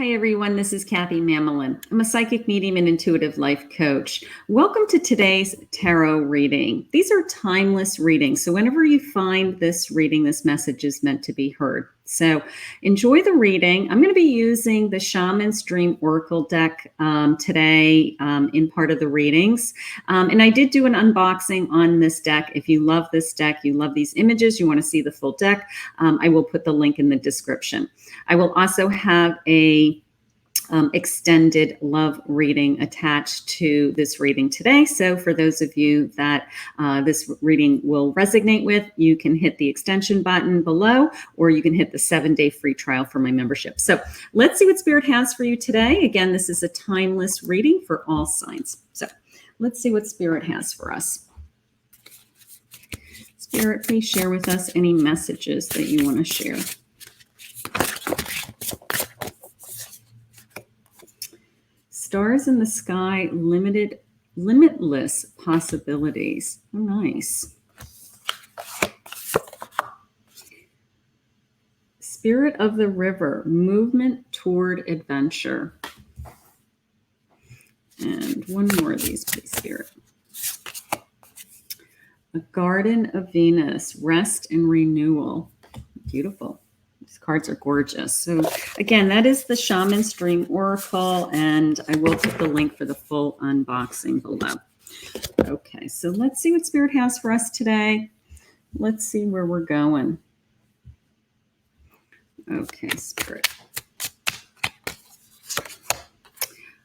Hi, everyone. This is Kathy Mamolen. I'm a psychic medium and intuitive life coach. Welcome to today's tarot reading. These are timeless readings. So whenever you find this reading, this message is meant to be heard. So enjoy the reading. I'm going to be using the Shaman's Dream Oracle deck today in part of the readings. And I did do an unboxing on this deck. If you love this deck, you love these images, you want to see the full deck, I will put the link in the description. I will also have a extended love reading attached to this reading today. So for those of you that this reading will resonate with, you can hit the extension button below, or you can hit the 7-day free trial for my membership. So let's see what Spirit has for you today. Again, this is a timeless reading for all signs. So let's see what Spirit has for us. Spirit, please share with us any messages that you want to share. Stars in the sky, limitless possibilities. Oh, nice. Spirit of the river, movement toward adventure. And one more of these, please, Spirit. A garden of Venus, rest and renewal. Beautiful. These cards are gorgeous. So again, that is the Shaman's Dream Oracle, and I will put the link for the full unboxing below. Okay, so let's see what Spirit has for us today. Let's see where we're going. Okay, Spirit.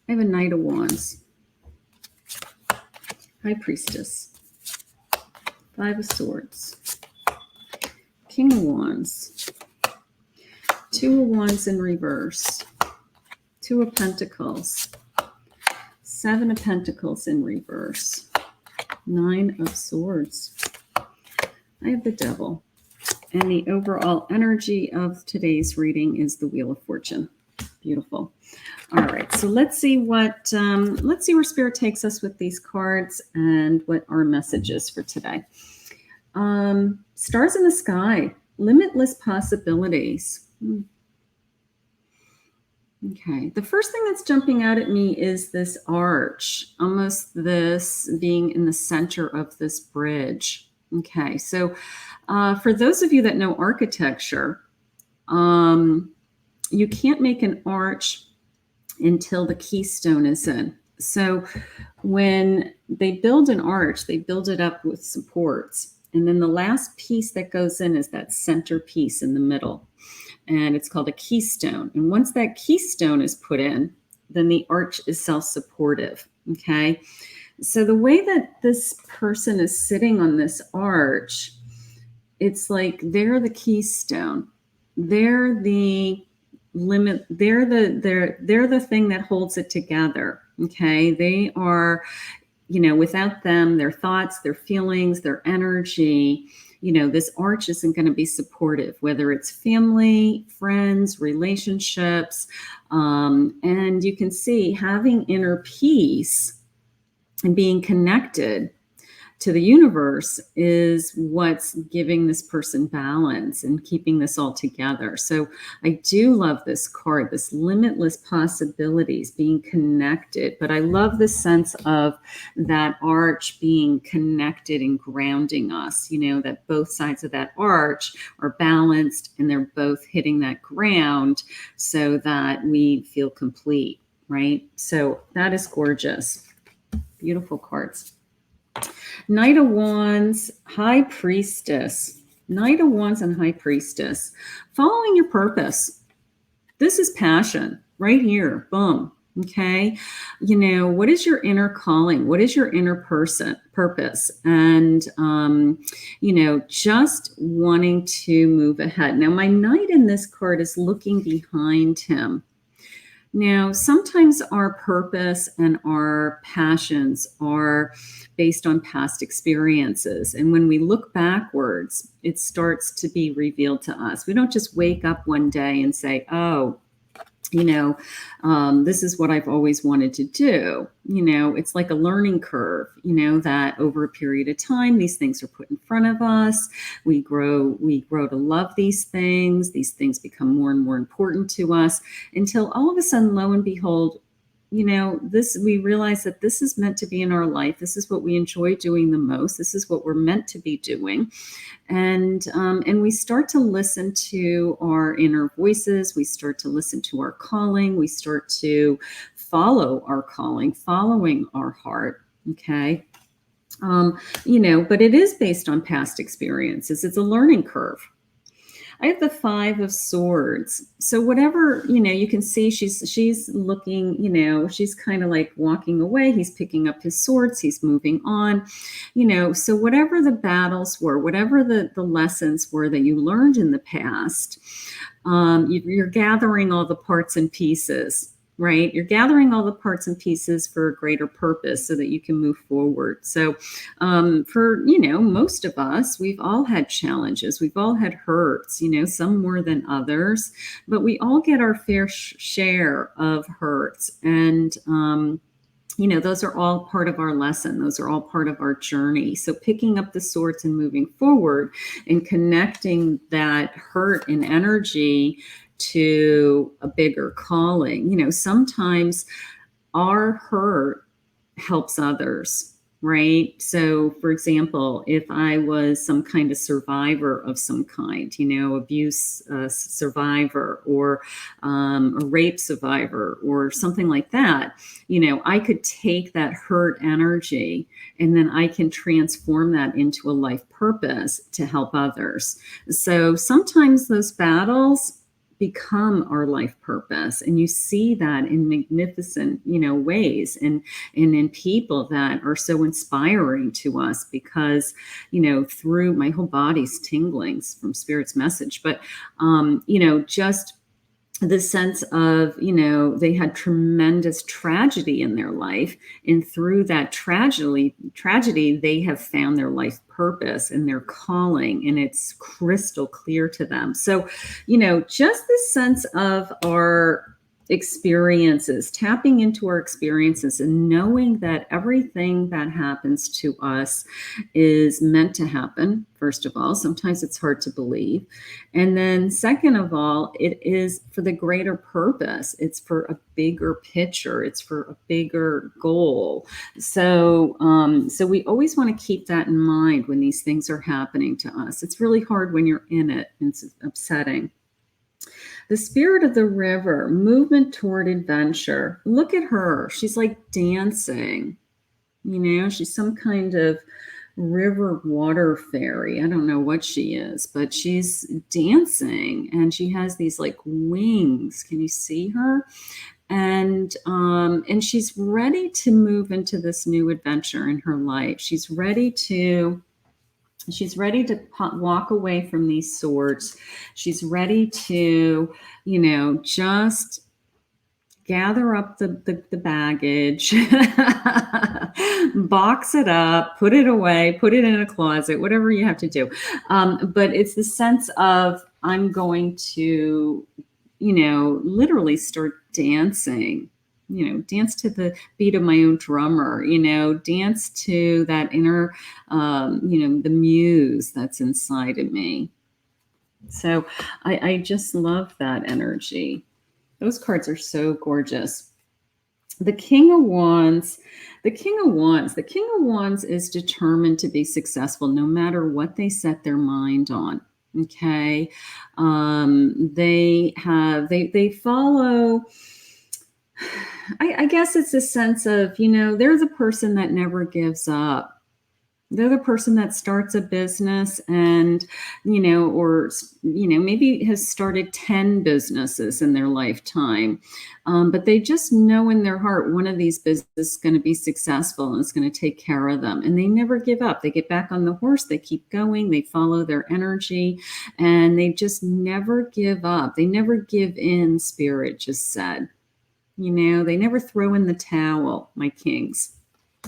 I have a Knight of Wands, High Priestess, Five of Swords, King of Wands, Two of Wands in reverse, Two of Pentacles, Seven of Pentacles in reverse, Nine of Swords. I have the Devil. And the overall energy of today's reading is the Wheel of Fortune. Beautiful. All right, so let's see where Spirit takes us with these cards and what our message is for today. Stars in the sky, limitless possibilities. Okay, the first thing that's jumping out at me is this arch, almost this being in the center of this bridge. Okay, so for those of you that know architecture, you can't make an arch until the keystone is in. So when they build an arch, they build it up with supports. And then the last piece that goes in is that center piece in the middle. And it's called a keystone. And once that keystone is put in, then the arch is self-supportive. Okay. So the way that this person is sitting on this arch, it's like they're the keystone. They're the limit. They're the thing that holds it together. Okay. They are, without them, their thoughts, their feelings, their energy, this arch isn't going to be supportive, whether it's family, friends, relationships. And you can see having inner peace and being connected to the universe is what's giving this person balance and keeping this all together. So I do love this card, this limitless possibilities, being connected. But I love the sense of that arch being connected and grounding us, that both sides of that arch are balanced and they're both hitting that ground so that we feel complete, right? So that is gorgeous. Beautiful cards. Knight of Wands, High Priestess. Knight of Wands and High Priestess. Following your purpose. This is passion right here. Boom. Okay. What is your inner calling? What is your inner purpose? And, just wanting to move ahead. Now, my Knight in this card is looking behind him. Now, sometimes our purpose and our passions are based on past experiences. And when we look backwards, it starts to be revealed to us. We don't just wake up one day and say, oh, this is what I've always wanted to do. It's like a learning curve, that over a period of time, these things are put in front of us. We grow to love these things. These things become more and more important to us until all of a sudden, lo and behold, we realize that this is meant to be in our life. This is what we enjoy doing the most. This is what we're meant to be doing. And we start to listen to our inner voices. We start to listen to our calling. We start to follow our calling, following our heart. Okay. But it is based on past experiences. It's a learning curve. I have the 5 of Swords. So whatever, you can see she's looking, she's kind of like walking away. He's picking up his swords. He's moving on, so whatever the battles were, whatever the lessons were that you learned in the past, you're gathering all the parts and pieces. Right? You're gathering all the parts and pieces for a greater purpose so that you can move forward. So for, most of us, we've all had challenges. We've all had hurts, some more than others, but we all get our fair share of hurts. And, those are all part of our lesson. Those are all part of our journey. So picking up the swords and moving forward and connecting that hurt and energy to a bigger calling. Sometimes our hurt helps others, right? So, for example, if I was some kind of survivor of some kind, abuse survivor or a rape survivor or something like that, I could take that hurt energy and then I can transform that into a life purpose to help others. So sometimes those battles become our life purpose, and you see that in magnificent ways and in people that are so inspiring to us because through my whole body's tinglings from Spirit's message, but just the sense of, they had tremendous tragedy in their life. And through that tragedy, they have found their life purpose and their calling, and it's crystal clear to them. So, just the sense of our experiences, tapping into our experiences and knowing that everything that happens to us is meant to happen. First of all, sometimes it's hard to believe. And then second of all, it is for the greater purpose. It's for a bigger picture. It's for a bigger goal. So, so we always want to keep that in mind when these things are happening to us. It's really hard when you're in it. It's upsetting. The Spirit of the River, movement toward adventure. Look at her. She's like dancing. She's some kind of river water fairy. I don't know what she is, but she's dancing and she has these like wings. Can you see her? And she's ready to move into this new adventure in her life. She's ready to walk away from these swords. She's ready to, just gather up the baggage, box it up, put it away, put it in a closet, whatever you have to do. But it's the sense of I'm going to, literally start dancing. Dance to the beat of my own drummer, dance to that inner, the muse that's inside of me. So I just love that energy. Those cards are so gorgeous. The King of Wands, the King of Wands is determined to be successful no matter what they set their mind on. Okay. They follow, I guess it's a sense of, they're the person that never gives up. They're the person that starts a business and, maybe has started 10 businesses in their lifetime. But they just know in their heart, one of these businesses is going to be successful and it's going to take care of them. And they never give up. They get back on the horse. They keep going. They follow their energy and they just never give up. They never give in, Spirit just said. They never throw in the towel, my kings.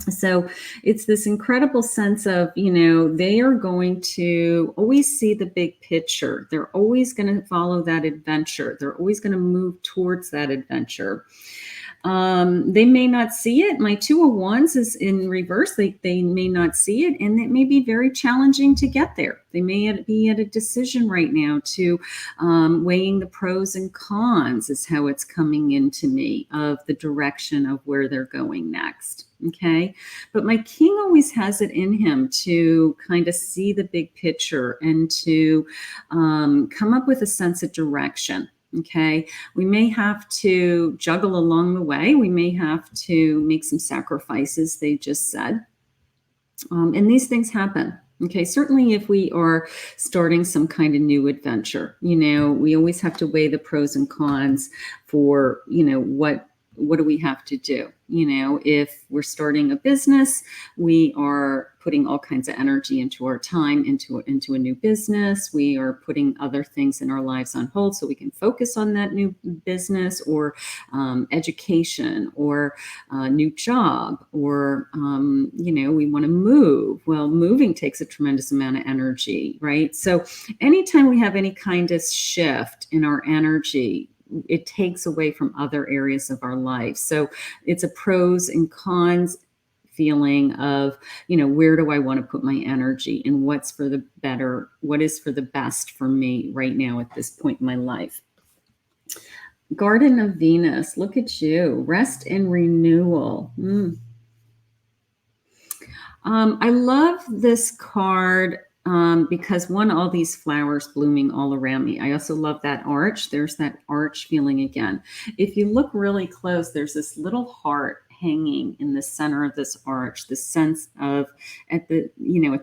So it's this incredible sense of, they are going to always see the big picture. They're always going to follow that adventure. They're always going to move towards that adventure. They may not see it. My Two of Wands is in reverse. They may not see it, and it may be very challenging to get there. They may be at a decision right now to weighing the pros and cons is how it's coming into me of the direction of where they're going next. Okay. But my king always has it in him to kind of see the big picture and to come up with a sense of direction. Okay. We may have to juggle along the way. We may have to make some sacrifices, they just said. And these things happen. Okay. Certainly if we are starting some kind of new adventure, we always have to weigh the pros and cons for, what do we have to do? If we're starting a business, we are putting all kinds of energy into our time into a new business. We are putting other things in our lives on hold so we can focus on that new business or education or a new job or, we want to move. Well, moving takes a tremendous amount of energy, right? So anytime we have any kind of shift in our energy, it takes away from other areas of our life. So it's a pros and cons feeling of, where do I want to put my energy and what's for the better, what is for the best for me right now at this point in my life. Garden of Venus, look at you, rest and renewal. I love this card because one, all these flowers blooming all around me. I also love that arch. There's that arch feeling again. If you look really close, there's this little heart hanging in the center of this arch, the sense of at the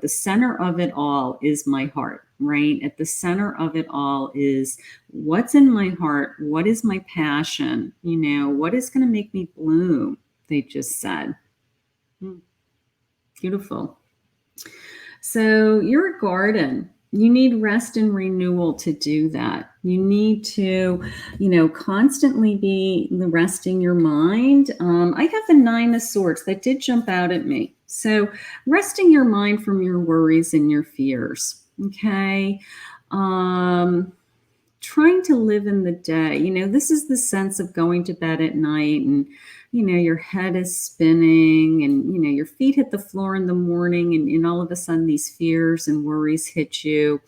center of it all is my heart, right? At the center of it all is what's in my heart. What is my passion? What is going to make me bloom? They just said. Beautiful. So your garden, you need rest and renewal to do that. You need to, constantly be resting your mind. I have the 9 of Swords that did jump out at me. So resting your mind from your worries and your fears. Okay. Trying to live in the day. This is the sense of going to bed at night and, your head is spinning and, your feet hit the floor in the morning and all of a sudden these fears and worries hit you.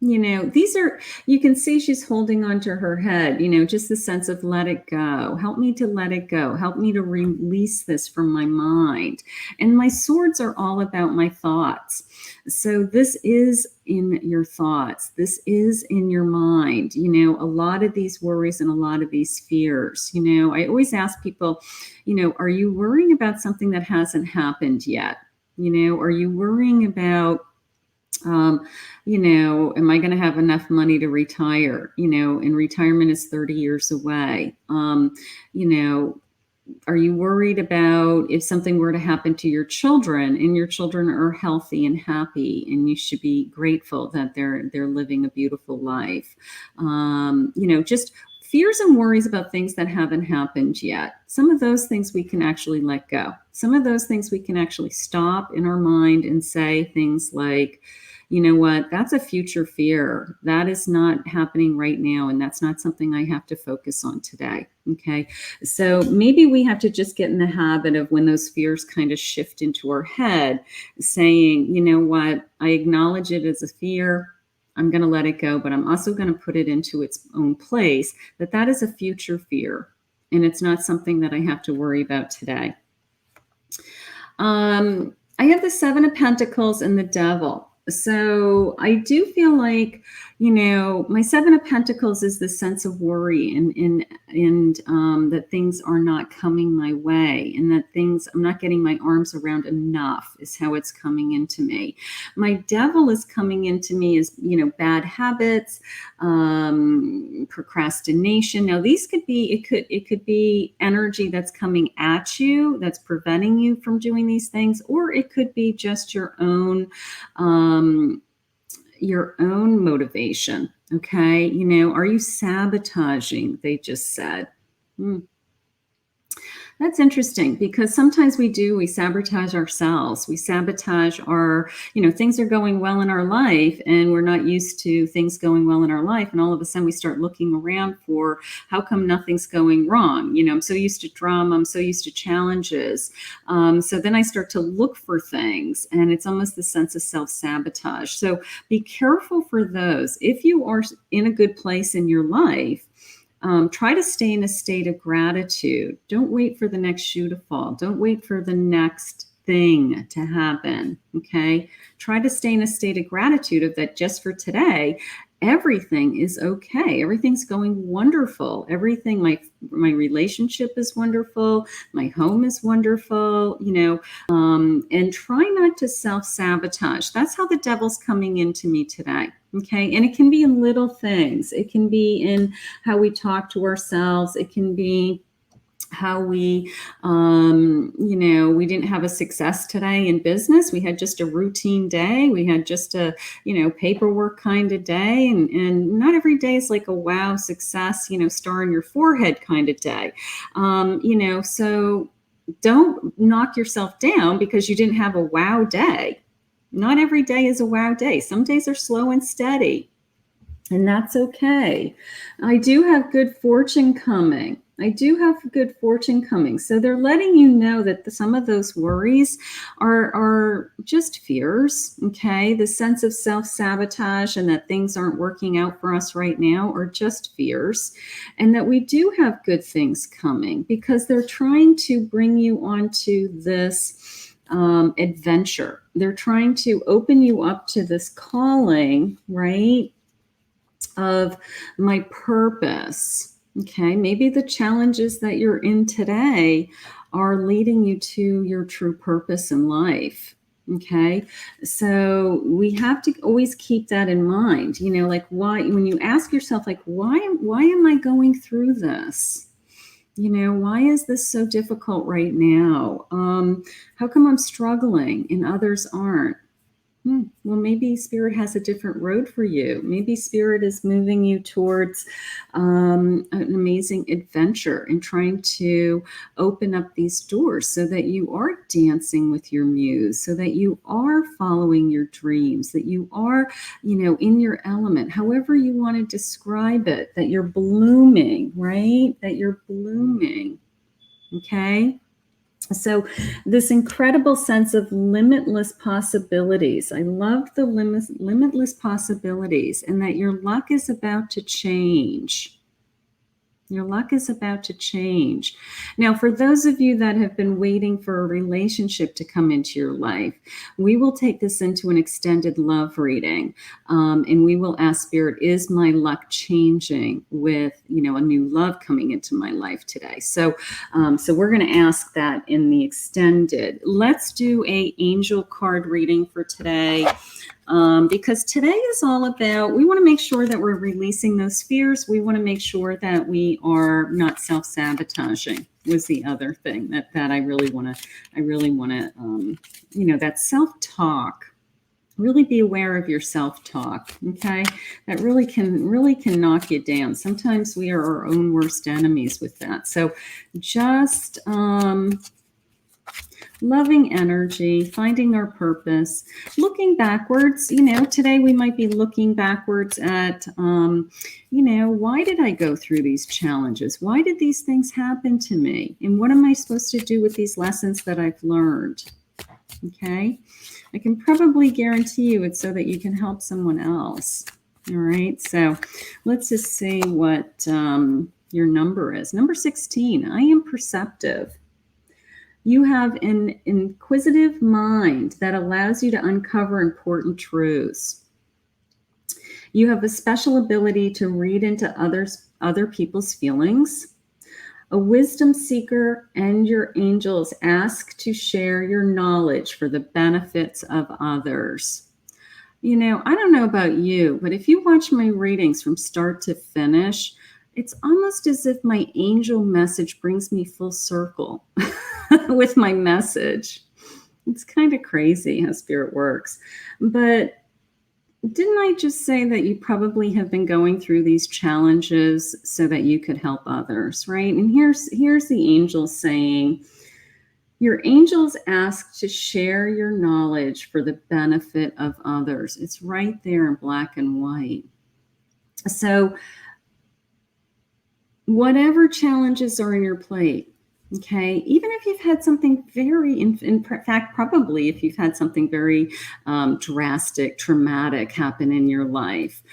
These are, you can see she's holding onto her head, just the sense of let it go. Help me to let it go. Help me to release this from my mind. And my swords are all about my thoughts. So this is in your thoughts. This is in your mind. A lot of these worries and a lot of these fears, I always ask people, are you worrying about something that hasn't happened yet? Are you worrying about am I going to have enough money to retire? And retirement is 30 years away. Are you worried about if something were to happen to your children and your children are healthy and happy and you should be grateful that they're living a beautiful life? Just fears and worries about things that haven't happened yet. Some of those things we can actually let go. Some of those things we can actually stop in our mind and say things like, you know what, that's a future fear. That is not happening right now. And that's not something I have to focus on today. Okay. So maybe we have to just get in the habit of when those fears kind of shift into our head, saying, you know what, I acknowledge it as a fear. I'm going to let it go, but I'm also going to put it into its own place, that is a future fear. And it's not something that I have to worry about today. I have the 7 of Pentacles and the Devil. So I do feel like, my 7 of Pentacles is the sense of worry and that things are not coming my way and that I'm not getting my arms around enough is how it's coming into me. My Devil is coming into me as, bad habits, procrastination. Now these could be, it could be energy that's coming at you, that's preventing you from doing these things, or it could be just your own motivation. Okay. Are you sabotaging? They just said. That's interesting because sometimes we sabotage ourselves. We sabotage things are going well in our life and we're not used to things going well in our life. And all of a sudden we start looking around for how come nothing's going wrong? I'm so used to drama. I'm so used to challenges. So then I start to look for things and it's almost the sense of self-sabotage. So be careful for those. If you are in a good place in your life, try to stay in a state of gratitude. Don't wait for the next shoe to fall. Don't wait for the next thing to happen. Okay. Try to stay in a state of gratitude of that just for today. Everything is okay. Everything's going wonderful. Everything, my relationship is wonderful. My home is wonderful, and try not to self-sabotage. That's how the devil's coming into me today. Okay. And it can be in little things. It can be in how we talk to ourselves. It can be how we didn't have a success today in business. We had just a routine day. We had just a, paperwork kind of day. And not every day is like a wow success, star on your forehead kind of day. So don't knock yourself down because you didn't have a wow day. Not every day is a wow day. Some days are slow and steady. And that's okay. I do have good fortune coming. So they're letting you know that some of those worries are just fears, okay? The sense of self-sabotage and that things aren't working out for us right now are just fears. And that we do have good things coming because they're trying to bring you onto this adventure. They're trying to open you up to this calling, right, of my purpose. Okay, maybe the challenges that you're in today are leading you to your true purpose in life. Okay, so we have to always keep that in mind. Like why, when you ask yourself, like, why am I going through this? Why is this so difficult right now? How come I'm struggling and others aren't? Well, maybe Spirit has a different road for you. Maybe Spirit is moving you towards an amazing adventure and trying to open up these doors so that you are dancing with your muse, so that you are following your dreams, that you are, in your element, however you want to describe it, that you're blooming, right? That you're blooming. Okay. So this incredible sense of limitless possibilities. I love the limitless possibilities and that your luck is about to change. Your luck is about to change. Now, for those of you that have been waiting for a relationship to come into your life, we will take this into an extended love reading. And we will ask Spirit, is my luck changing with, a new love coming into my life today? So we're going to ask that in the extended. Let's do a angel card reading for today. Because today is all about, we want to make sure that we're releasing those fears. We want to make sure that we are not self-sabotaging was the other thing that I really want to, that self-talk. Really be aware of your self-talk, okay? That really can knock you down. Sometimes we are our own worst enemies with that. So just loving energy, finding our purpose, looking backwards. Today we might be looking backwards at, why did I go through these challenges? Why did these things happen to me? And what am I supposed to do with these lessons that I've learned? Okay. I can probably guarantee you it's so that you can help someone else. All right. So let's just see what your number is. Number 16, I am perceptive. You have an inquisitive mind that allows you to uncover important truths. You have a special ability to read into other people's feelings. A wisdom seeker and your angels ask to share your knowledge for the benefits of others. I don't know about you, but if you watch my readings from start to finish, it's almost as if my angel message brings me full circle with my message. It's kind of crazy how Spirit works. But Didn't I just say that you probably have been going through these challenges so that you could help others, right? And here's the angels saying, your angels ask to share your knowledge for the benefit of others. It's right there in black and white. So whatever challenges are in your plate, okay, even if you've had something very, in fact, probably if you've had something very drastic, traumatic happen in your life,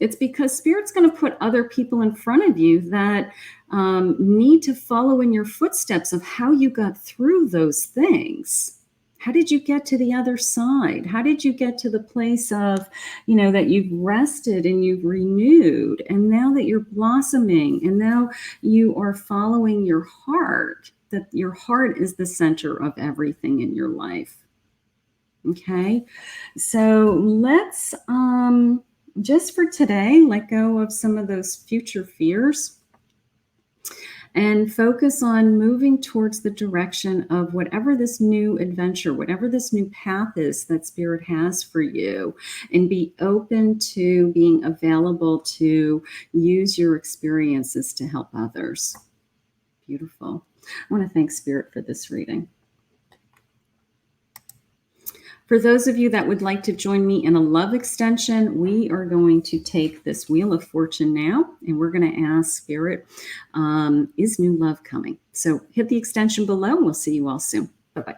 it's because Spirit's going to put other people in front of you that need to follow in your footsteps of how you got through those things. How did you get to the other side? How did you get to the place of, that you've rested and you've renewed, and now that you're blossoming, and now you are following your heart, that your heart is the center of everything in your life. Okay, so let's just for today let go of some of those future fears and focus on moving towards the direction of whatever this new adventure, whatever this new path is that Spirit has for you, and be open to being available to use your experiences to help others. Beautiful. I want to thank Spirit for this reading. For those of you that would like to join me in a love extension, we are going to take this Wheel of Fortune now, and we're going to ask Spirit, is new love coming? So hit the extension below, and we'll see you all soon. Bye-bye.